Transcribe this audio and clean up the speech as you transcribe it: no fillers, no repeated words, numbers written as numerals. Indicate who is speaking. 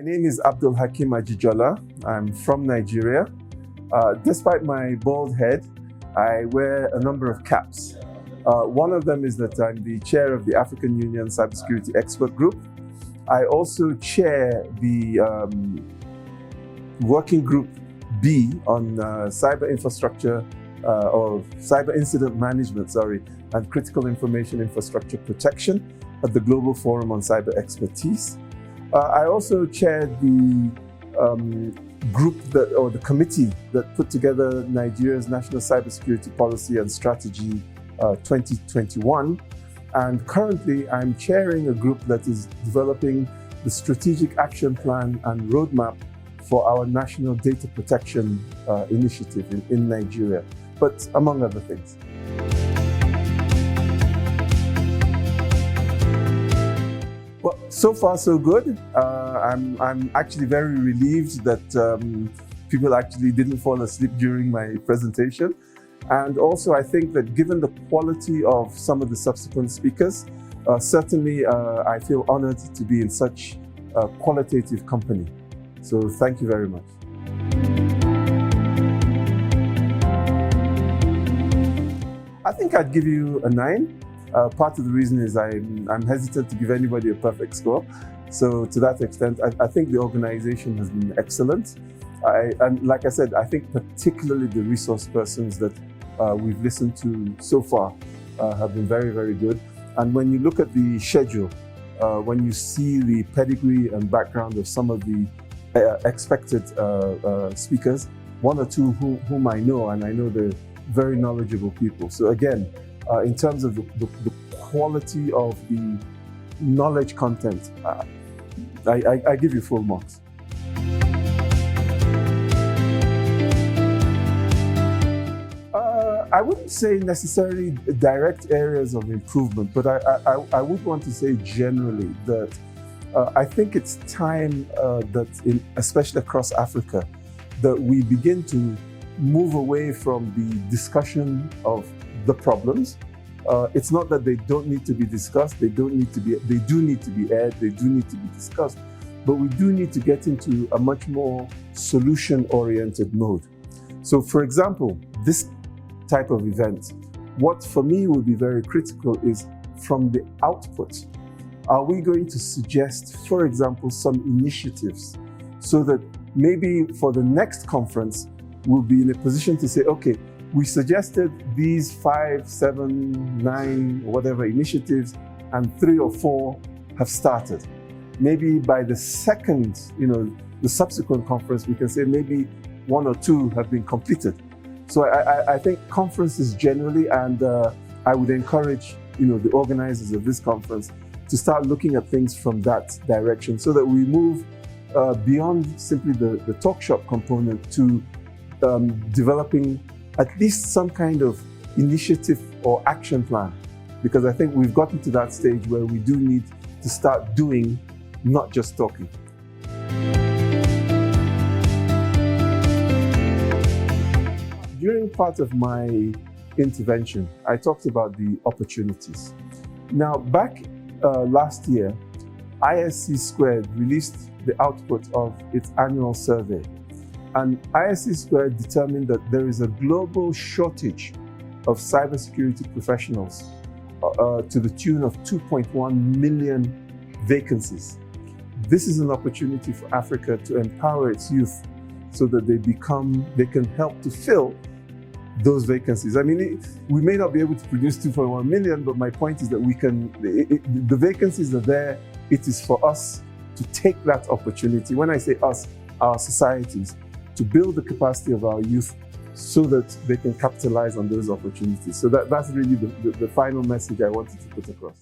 Speaker 1: name is Abdul Hakeem Ajijola. I'm from Nigeria. Despite my bald head, I wear a number of caps. One of them is that I'm the chair of the African Union Cybersecurity Expert Group. I also chair the Working Group B on cyber infrastructure or cyber incident management, and critical information infrastructure protection at the Global Forum on Cyber Expertise. I also chaired the the committee that put together Nigeria's National Cybersecurity Policy and Strategy 2021. And currently I'm chairing a group that is developing the strategic action plan and roadmap for our national data protection initiative in Nigeria, but among other things. Well, so far so good. I'm actually very relieved that people actually didn't fall asleep during my presentation. And also I think that given the quality of some of the subsequent speakers, certainly I feel honored to be in such qualitative company. So thank you very much. I think I'd give you a 9. Part of the reason is I'm hesitant to give anybody a perfect score. So to that extent, I think the organization has been excellent. And like I said, I think particularly the resource persons that we've listened to so far have been very, very good. And when you look at the schedule, when you see the pedigree and background of some of the expected speakers, one or two whom I know, and I know they're very knowledgeable people. So again, in terms of the quality of the knowledge content, I give you full marks. I wouldn't say necessarily direct areas of improvement, but I would want to say generally that I think it's time that, especially across Africa, that we begin to move away from the discussion of the problems. It's not that they don't need to be discussed, they do need to be aired, they do need to be discussed, but we do need to get into a much more solution-oriented mode. So for example, this type of event, what for me would be very critical is from the output. Are we going to suggest, for example, some initiatives so that maybe for the next conference, we'll be in a position to say, okay, we suggested these 5, 7, 9, whatever initiatives, and 3 or 4 have started. Maybe by the second, the subsequent conference, we can say maybe 1 or 2 have been completed. So I think conferences generally, and I would encourage, the organizers of this conference to start looking at things from that direction so that we move beyond simply the talk shop component to developing at least some kind of initiative or action plan, because I think we've gotten to that stage where we do need to start doing, not just talking. During part of my intervention, I talked about the opportunities. Now, back last year, ISC Squared released the output of its annual survey. And ISC Squared determined that there is a global shortage of cybersecurity professionals to the tune of 2.1 million vacancies. This is an opportunity for Africa to empower its youth so that they can help to fill those vacancies. I mean, we may not be able to produce 2.1 million, but my point is that the vacancies are there. It is for us to take that opportunity. When I say us, our societies, to build the capacity of our youth so that they can capitalize on those opportunities. So that's really the final message I wanted to put across.